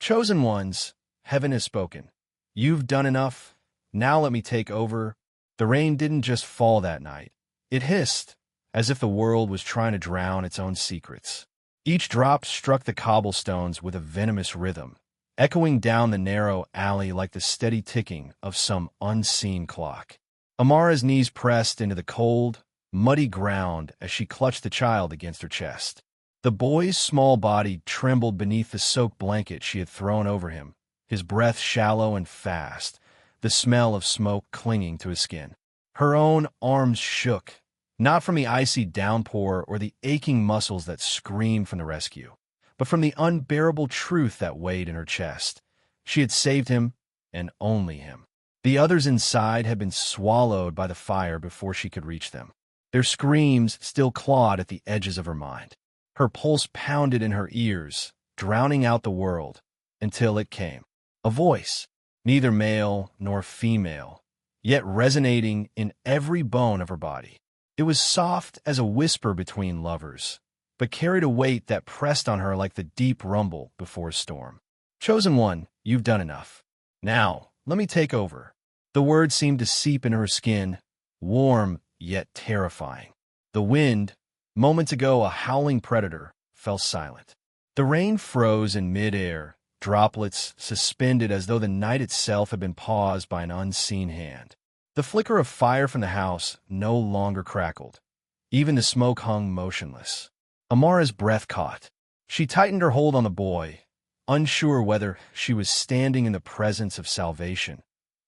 Chosen ones, heaven has spoken. You've done enough. Now let me take over. The rain didn't just fall that night. It hissed, as if the world was trying to drown its own secrets. Each drop struck the cobblestones with a venomous rhythm, echoing down the narrow alley like the steady ticking of some unseen clock. Amara's knees pressed into the cold, muddy ground as she clutched the child against her chest. The boy's small body trembled beneath the soaked blanket she had thrown over him, his breath shallow and fast, the smell of smoke clinging to his skin. Her own arms shook, not from the icy downpour or the aching muscles that screamed from the rescue, but from the unbearable truth that weighed in her chest. She had saved him, and only him. The others inside had been swallowed by the fire before she could reach them. Their screams still clawed at the edges of her mind. Her pulse pounded in her ears, drowning out the world, until it came. A voice, neither male nor female, yet resonating in every bone of her body. It was soft as a whisper between lovers, but carried a weight that pressed on her like the deep rumble before a storm. Chosen one, you've done enough. Now, let me take over. The words seemed to seep into her skin, warm yet terrifying. The wind, moments ago a howling predator, fell silent. The rain froze in mid-air, droplets suspended as though the night itself had been paused by an unseen hand. The flicker of fire from the house no longer crackled. Even the smoke hung motionless. Amara's breath caught. She tightened her hold on the boy, unsure whether she was standing in the presence of salvation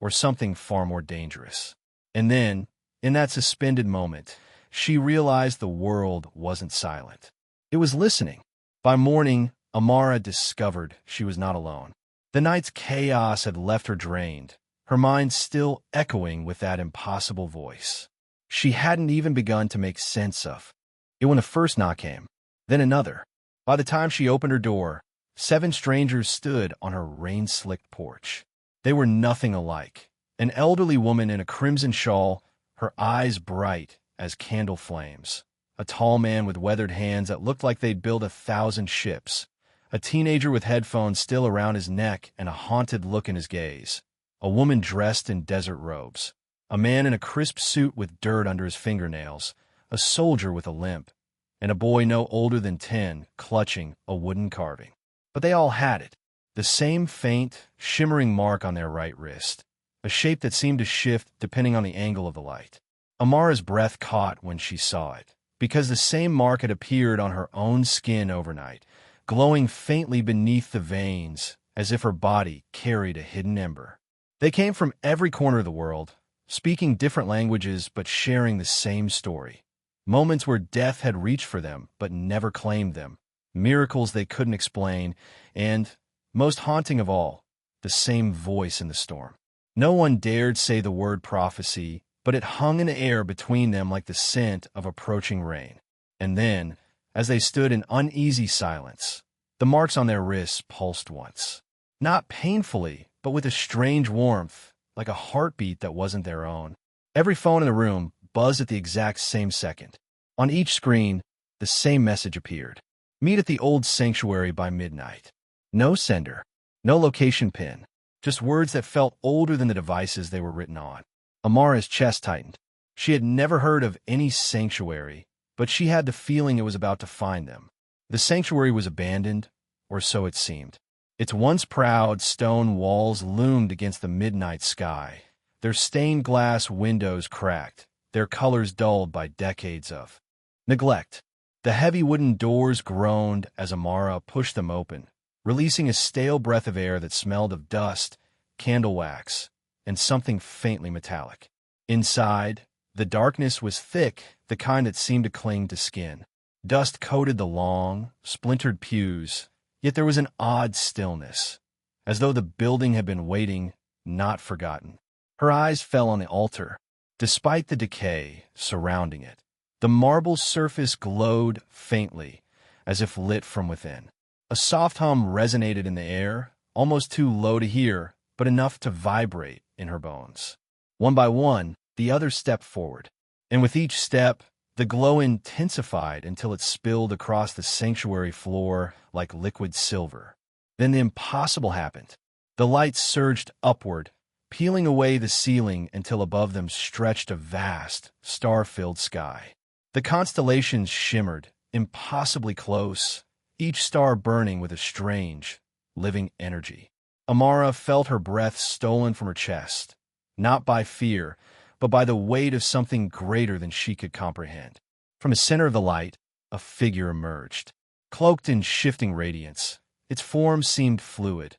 or something far more dangerous. And then, in that suspended moment, she realized the world wasn't silent. It was listening. By morning, Amara discovered she was not alone. The night's chaos had left her drained, her mind still echoing with that impossible voice. She hadn't even begun to make sense of it when the first knock came, then another. By the time she opened her door, 7 strangers stood on her rain-slicked porch. They were nothing alike. An elderly woman in a crimson shawl, her eyes bright as candle flames. A tall man with weathered hands that looked like they'd built 1,000 ships. A teenager with headphones still around his neck and a haunted look in his gaze. A woman dressed in desert robes. A man in a crisp suit with dirt under his fingernails. A soldier with a limp. And a boy no older than 10, clutching a wooden carving. But they all had it. The same faint, shimmering mark on their right wrist. A shape that seemed to shift depending on the angle of the light. Amara's breath caught when she saw it, because the same mark had appeared on her own skin overnight, glowing faintly beneath the veins, as if her body carried a hidden ember. They came from every corner of the world, speaking different languages but sharing the same story. Moments where death had reached for them but never claimed them. Miracles they couldn't explain, and, most haunting of all, the same voice in the storm. No one dared say the word prophecy, but it hung in the air between them like the scent of approaching rain. And then, as they stood in uneasy silence, the marks on their wrists pulsed once. Not painfully, but with a strange warmth, like a heartbeat that wasn't their own. Every phone in the room buzzed at the exact same second. On each screen, the same message appeared. Meet at the old sanctuary by midnight. No sender, no location pin, just words that felt older than the devices they were written on. Amara's chest tightened. She had never heard of any sanctuary, but she had the feeling it was about to find them. The sanctuary was abandoned, or so it seemed. Its once proud stone walls loomed against the midnight sky, their stained glass windows cracked, their colors dulled by decades of neglect. The heavy wooden doors groaned as Amara pushed them open, releasing a stale breath of air that smelled of dust, candle wax, and something faintly metallic. Inside, the darkness was thick, the kind that seemed to cling to skin. Dust coated the long, splintered pews, yet there was an odd stillness, as though the building had been waiting, not forgotten. Her eyes fell on the altar. Despite the decay surrounding it, the marble surface glowed faintly, as if lit from within. A soft hum resonated in the air, almost too low to hear, but enough to vibrate in her bones. One by one, the others stepped forward, and with each step, the glow intensified until it spilled across the sanctuary floor like liquid silver. Then the impossible happened. The light surged upward, peeling away the ceiling until above them stretched a vast, star-filled sky. The constellations shimmered, impossibly close, each star burning with a strange, living energy. Amara felt her breath stolen from her chest, not by fear, but by the weight of something greater than she could comprehend. From the center of the light, a figure emerged, cloaked in shifting radiance. Its form seemed fluid,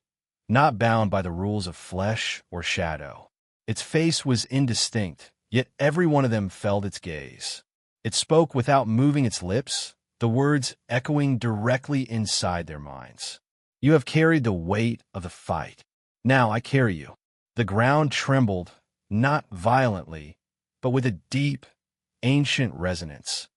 not bound by the rules of flesh or shadow. Its face was indistinct, yet every one of them felt its gaze. It spoke without moving its lips, the words echoing directly inside their minds. You have carried the weight of the fight. Now I carry you. The ground trembled, not violently, but with a deep, ancient resonance,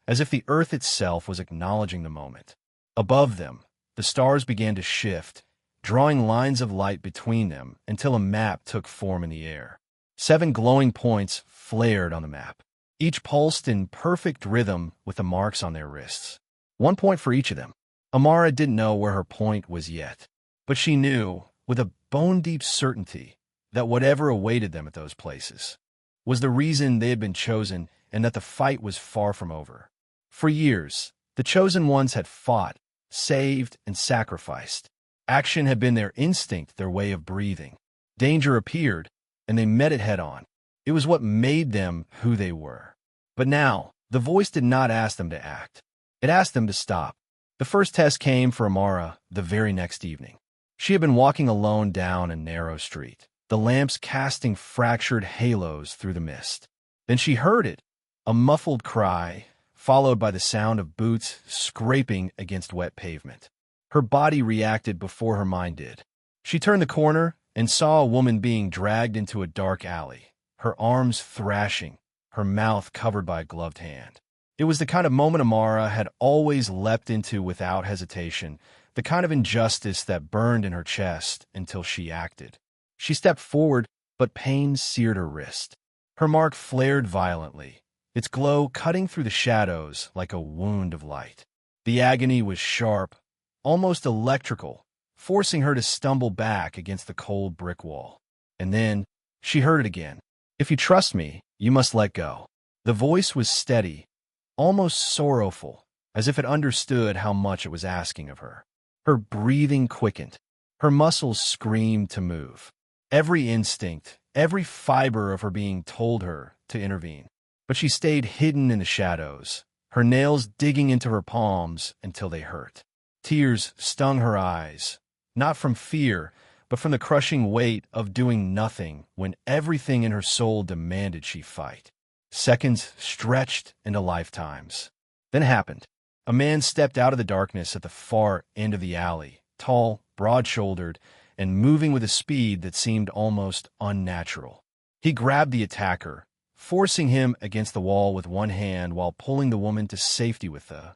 as if the earth itself was acknowledging the moment. Above them, the stars began to shift, drawing lines of light between them until a map took form in the air. 7 glowing points flared on the map, each pulsed in perfect rhythm with the marks on their wrists. 1 point for each of them. Amara didn't know where her point was yet, but she knew, with a bone-deep certainty, that whatever awaited them at those places was the reason they had been chosen and that the fight was far from over. For years, the chosen ones had fought, saved, and sacrificed. Action had been their instinct, their way of breathing. Danger appeared, and they met it head-on. It was what made them who they were. But now, the voice did not ask them to act. It asked them to stop. The first test came for Amara the very next evening. She had been walking alone down a narrow street, the lamps casting fractured halos through the mist. Then she heard it, a muffled cry, followed by the sound of boots scraping against wet pavement. Her body reacted before her mind did. She turned the corner and saw a woman being dragged into a dark alley, her arms thrashing, her mouth covered by a gloved hand. It was the kind of moment Amara had always leapt into without hesitation, the kind of injustice that burned in her chest until she acted. She stepped forward, but pain seared her wrist. Her mark flared violently, its glow cutting through the shadows like a wound of light. The agony was sharp, almost electrical, forcing her to stumble back against the cold brick wall. And then, she heard it again. If you trust me, you must let go. The voice was steady, almost sorrowful, as if it understood how much it was asking of her. Her breathing quickened. Her muscles screamed to move. Every instinct, every fiber of her being told her to intervene. But she stayed hidden in the shadows, her nails digging into her palms until they hurt. Tears stung her eyes, not from fear, but from the crushing weight of doing nothing when everything in her soul demanded she fight. Seconds stretched into lifetimes. Then it happened. A man stepped out of the darkness at the far end of the alley, tall, broad-shouldered, and moving with a speed that seemed almost unnatural. He grabbed the attacker, forcing him against the wall with one hand while pulling the woman to safety with the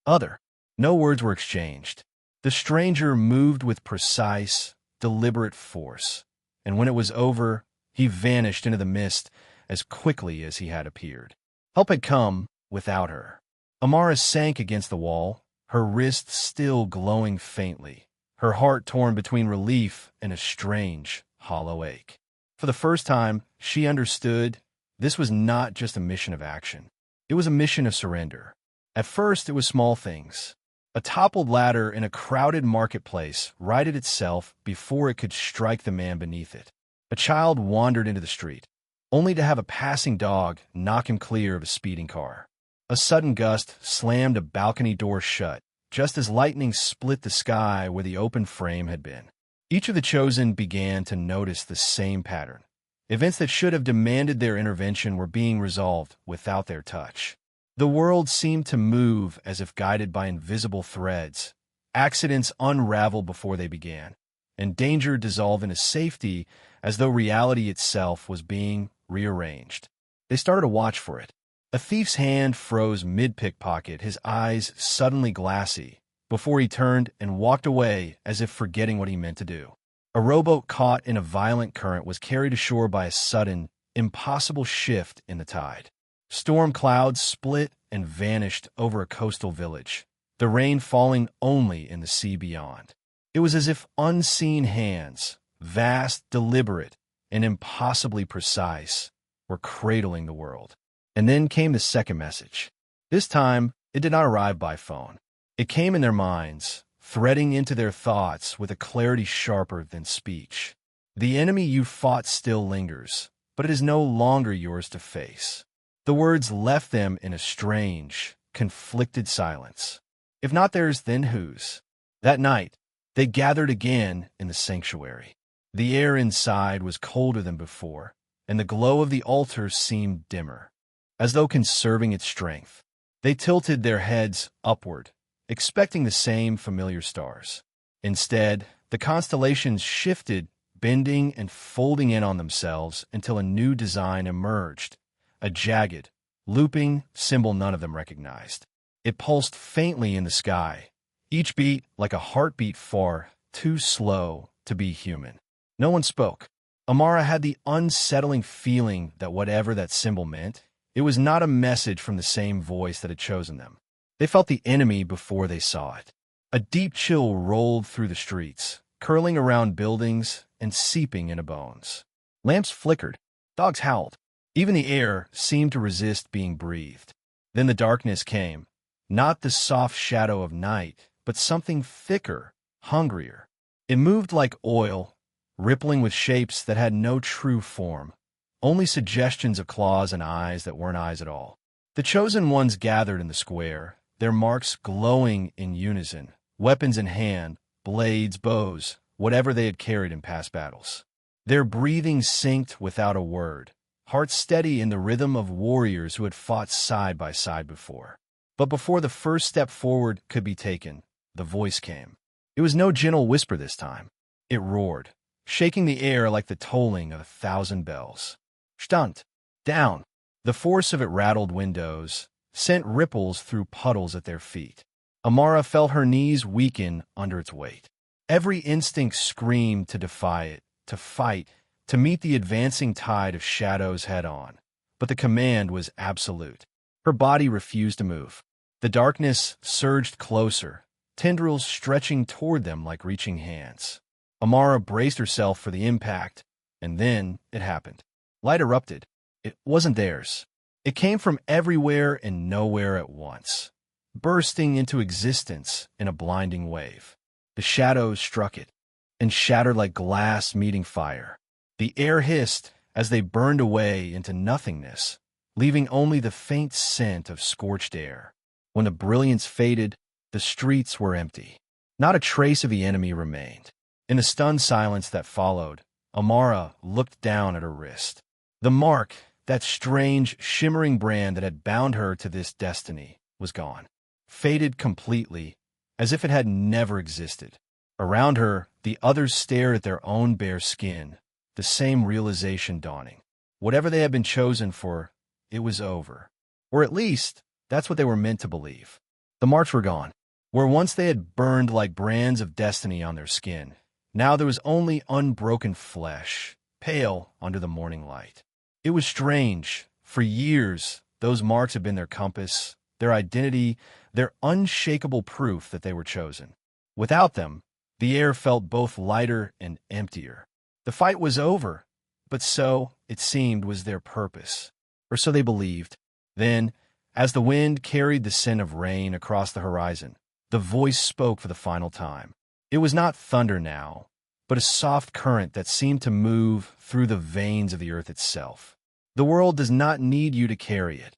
other. No words were exchanged. The stranger moved with precise, deliberate force, and when it was over, he vanished into the mist as quickly as he had appeared. Help had come without her. Amara sank against the wall, her wrist still glowing faintly, her heart torn between relief and a strange, hollow ache. For the first time, she understood this was not just a mission of action. It was a mission of surrender. At first, it was small things. A toppled ladder in a crowded marketplace righted itself before it could strike the man beneath it. A child wandered into the street, only to have a passing dog knock him clear of a speeding car. A sudden gust slammed a balcony door shut, just as lightning split the sky where the open frame had been. Each of the chosen began to notice the same pattern. Events that should have demanded their intervention were being resolved without their touch. The world seemed to move as if guided by invisible threads. Accidents unraveled before they began, and danger dissolved into safety as though reality itself was being rearranged. They started to watch for it. A thief's hand froze mid-pickpocket, his eyes suddenly glassy, before he turned and walked away as if forgetting what he meant to do. A rowboat caught in a violent current was carried ashore by a sudden, impossible shift in the tide. Storm clouds split and vanished over a coastal village, the rain falling only in the sea beyond. It was as if unseen hands, vast, deliberate, and impossibly precise, were cradling the world. And then came the second message. This time, it did not arrive by phone. It came in their minds, threading into their thoughts with a clarity sharper than speech. The enemy you fought still lingers, but it is no longer yours to face. The words left them in a strange, conflicted silence. If not theirs, then whose? That night, they gathered again in the sanctuary. The air inside was colder than before, and the glow of the altar seemed dimmer, as though conserving its strength. They tilted their heads upward, expecting the same familiar stars. Instead, the constellations shifted, bending and folding in on themselves until a new design emerged, a jagged, looping symbol none of them recognized. It pulsed faintly in the sky, each beat like a heartbeat far too slow to be human. No one spoke. Amara had the unsettling feeling that whatever that symbol meant, it was not a message from the same voice that had chosen them. They felt the enemy before they saw it. A deep chill rolled through the streets, curling around buildings and seeping into bones. Lamps flickered. Dogs howled. Even the air seemed to resist being breathed. Then the darkness came, not the soft shadow of night, but something thicker, hungrier. It moved like oil, rippling with shapes that had no true form, only suggestions of claws and eyes that weren't eyes at all. The chosen ones gathered in the square, their marks glowing in unison, weapons in hand, blades, bows, whatever they had carried in past battles. Their breathing synced without a word, hearts steady in the rhythm of warriors who had fought side by side before. But before the first step forward could be taken, the voice came. It was no gentle whisper this time. It roared, shaking the air like the tolling of 1,000 bells. Stand down. The force of it rattled windows, sent ripples through puddles at their feet. Amara felt her knees weaken under its weight. Every instinct screamed to defy it, to fight, to meet the advancing tide of shadows head-on. But the command was absolute. Her body refused to move. The darkness surged closer, tendrils stretching toward them like reaching hands. Amara braced herself for the impact, and then it happened. Light erupted. It wasn't theirs. It came from everywhere and nowhere at once, bursting into existence in a blinding wave. The shadows struck it, and shattered like glass meeting fire. The air hissed as they burned away into nothingness, leaving only the faint scent of scorched air. When the brilliance faded, the streets were empty. Not a trace of the enemy remained. In the stunned silence that followed, Amara looked down at her wrist. The mark, that strange, shimmering brand that had bound her to this destiny, was gone, faded completely, as if it had never existed. Around her, the others stared at their own bare skin, the same realization dawning. Whatever they had been chosen for, it was over. Or at least, that's what they were meant to believe. The marks were gone. Where once they had burned like brands of destiny on their skin, now there was only unbroken flesh, pale under the morning light. It was strange. For years, those marks had been their compass, their identity, their unshakable proof that they were chosen. Without them, the air felt both lighter and emptier. The fight was over, but so, it seemed, was their purpose. Or so they believed. Then, as the wind carried the scent of rain across the horizon, the voice spoke for the final time. It was not thunder now, but a soft current that seemed to move through the veins of the earth itself. The world does not need you to carry it,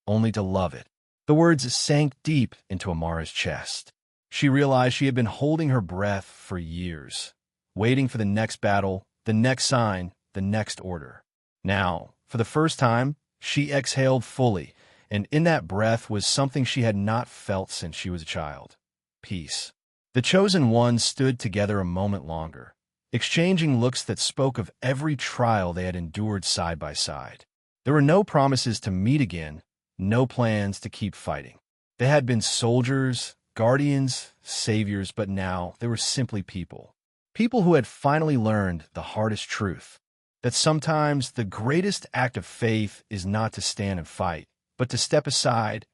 only to love it. The words sank deep into Amara's chest. She realized she had been holding her breath for years, waiting for the next battle, the next sign, the next order. Now, for the first time, she exhaled fully, and in that breath was something she had not felt since she was a child. Peace. The chosen ones stood together a moment longer, exchanging looks that spoke of every trial they had endured side by side. There were no promises to meet again, no plans to keep fighting. They had been soldiers, guardians, saviors, but now they were simply people. People who had finally learned the hardest truth, that sometimes the greatest act of faith is not to stand and fight, but to step aside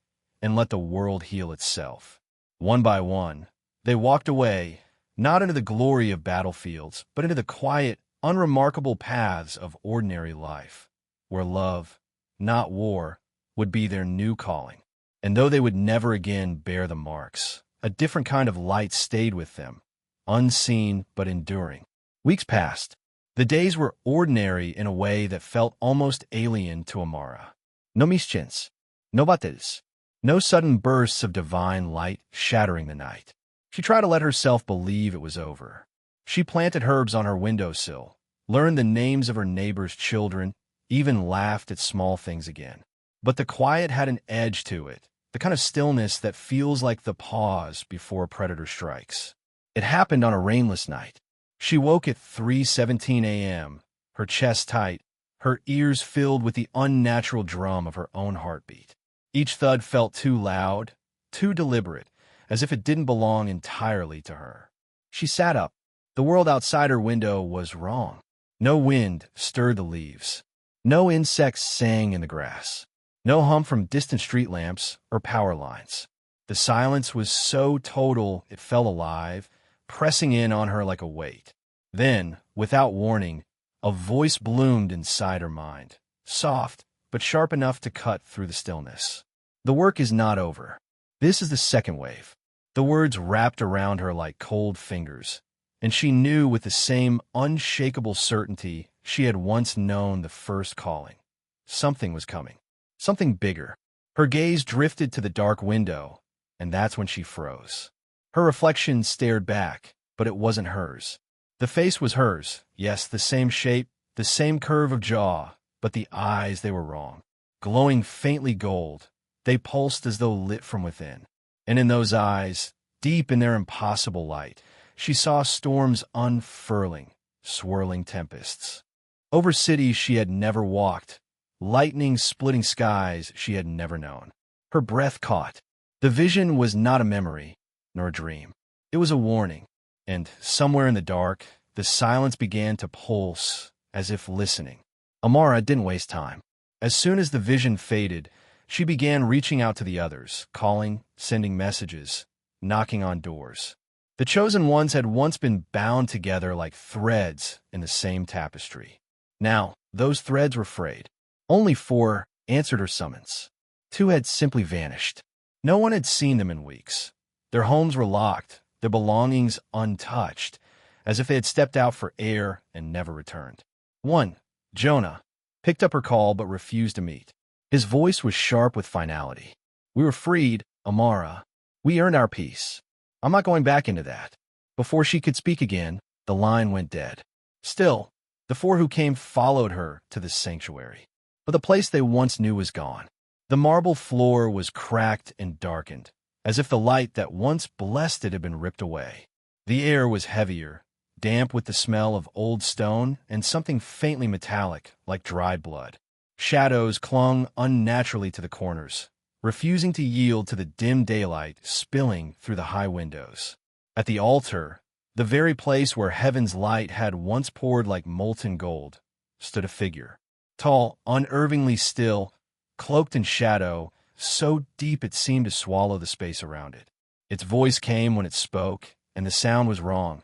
and let the world heal itself. One by one, they walked away, not into the glory of battlefields, but into the quiet, unremarkable paths of ordinary life, where love, not war, would be their new calling. And though they would never again bear the marks, a different kind of light stayed with them, unseen but enduring. Weeks passed. The days were ordinary in a way that felt almost alien to Amara. No mischance, no battles, no sudden bursts of divine light shattering the night. She tried to let herself believe it was over. She planted herbs on her windowsill, learned the names of her neighbors' children, even laughed at small things again. But the quiet had an edge to it, the kind of stillness that feels like the pause before a predator strikes. It happened on a rainless night. She woke at 3:17 a.m., her chest tight, her ears filled with the unnatural drum of her own heartbeat. Each thud felt too loud, too deliberate, as if it didn't belong entirely to her. She sat up. The world outside her window was wrong. No wind stirred the leaves. No insects sang in the grass. No hum from distant street lamps or power lines. The silence was so total it felt alive, pressing in on her like a weight. Then, without warning, a voice bloomed inside her mind, soft but sharp enough to cut through the stillness. The work is not over. This is the second wave. The words wrapped around her like cold fingers, and she knew with the same unshakable certainty she had once known the first calling. Something was coming. Something bigger. Her gaze drifted to the dark window, and that's when she froze. Her reflection stared back, but it wasn't hers. The face was hers, yes, the same shape, the same curve of jaw, but the eyes, they were wrong. Glowing faintly gold, they pulsed as though lit from within. And in those eyes, deep in their impossible light, she saw storms unfurling, swirling tempests. Over cities she had never walked, lightning splitting skies she had never known. Her breath caught. The vision was not a memory, nor a dream. It was a warning, and somewhere in the dark, the silence began to pulse, as if listening. Amara didn't waste time. As soon as the vision faded, she began reaching out to the others, calling, sending messages, knocking on doors. The chosen ones had once been bound together like threads in the same tapestry. Now, those threads were frayed. Only 4 answered her summons. 2 had simply vanished. No one had seen them in weeks. Their homes were locked, their belongings untouched, as if they had stepped out for air and never returned. 1, Jonah, picked up her call but refused to meet. His voice was sharp with finality. "We were freed, Amara. We earned our peace. I'm not going back into that." Before she could speak again, the line went dead. Still, the 4 who came followed her to the sanctuary. But the place they once knew was gone. The marble floor was cracked and darkened, as if the light that once blessed it had been ripped away. The air was heavier, damp with the smell of old stone and something faintly metallic, like dried blood. Shadows clung unnaturally to the corners, refusing to yield to the dim daylight spilling through the high windows. At the altar, the very place where heaven's light had once poured like molten gold, stood a figure. Tall, unervingly still, cloaked in shadow, so deep it seemed to swallow the space around it. Its voice came when it spoke, and the sound was wrong.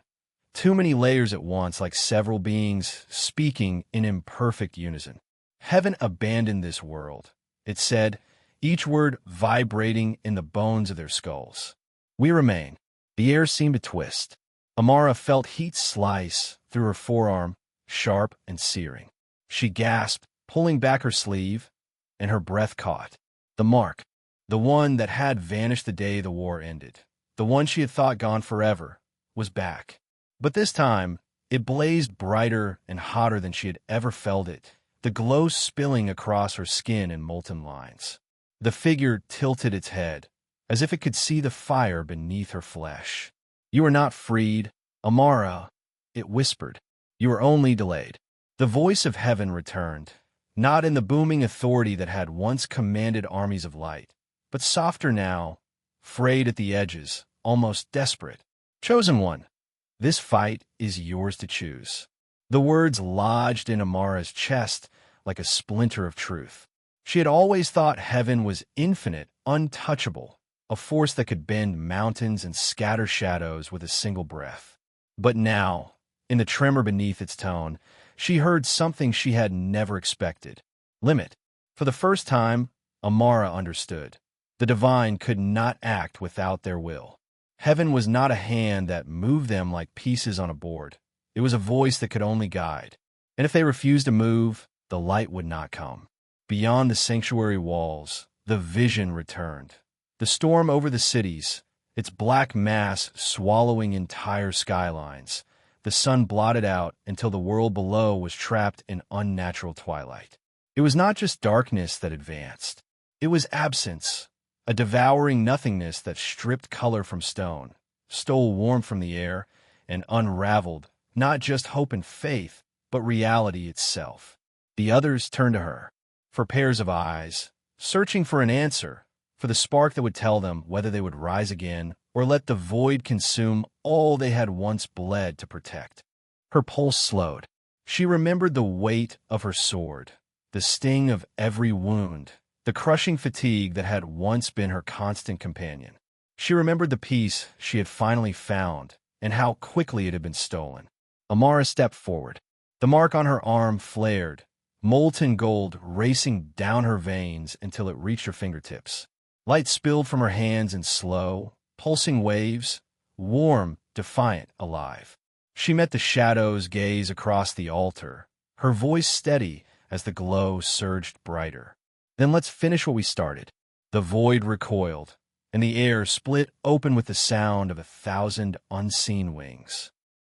Too many layers at once, like several beings speaking in imperfect unison. Heaven abandoned this world, it said, each word vibrating in the bones of their skulls. We remain. The air seemed to twist. Amara felt heat slice through her forearm, sharp and searing. She gasped, pulling back her sleeve, and her breath caught. The mark, the one that had vanished the day the war ended, the one she had thought gone forever, was back. But this time, it blazed brighter and hotter than she had ever felt it, the glow spilling across her skin in molten lines. The figure tilted its head, as if it could see the fire beneath her flesh. "You are not freed, Amara," it whispered. "You are only delayed." The voice of heaven returned, not in the booming authority that had once commanded armies of light, but softer now, frayed at the edges, almost desperate. "Chosen one, this fight is yours to choose." The words lodged in Amara's chest like a splinter of truth. She had always thought heaven was infinite, untouchable, a force that could bend mountains and scatter shadows with a single breath. But now, in the tremor beneath its tone, she heard something she had never expected. Limit. For the first time, Amara understood. The divine could not act without their will. Heaven was not a hand that moved them like pieces on a board. It was a voice that could only guide. And if they refused to move, the light would not come. Beyond the sanctuary walls, the vision returned. The storm over the cities, its black mass swallowing entire skylines. The sun blotted out until the world below was trapped in unnatural twilight. It was not just darkness that advanced. It was absence, a devouring nothingness that stripped color from stone, stole warmth from the air, and unraveled not just hope and faith, but reality itself. The others turned to her, for pairs of eyes, searching for an answer, for the spark that would tell them whether they would rise again or let the void consume all they had once bled to protect. Her pulse slowed. She remembered the weight of her sword, the sting of every wound, the crushing fatigue that had once been her constant companion. She remembered the peace she had finally found and how quickly it had been stolen. Amara stepped forward. The mark on her arm flared, molten gold racing down her veins until it reached her fingertips. Light spilled from her hands in slow, pulsing waves, warm, defiant, alive. She met the shadow's gaze across the altar, her voice steady as the glow surged brighter. Then let's finish what we started. The void recoiled, and the air split open with the sound of 1,000 unseen wings.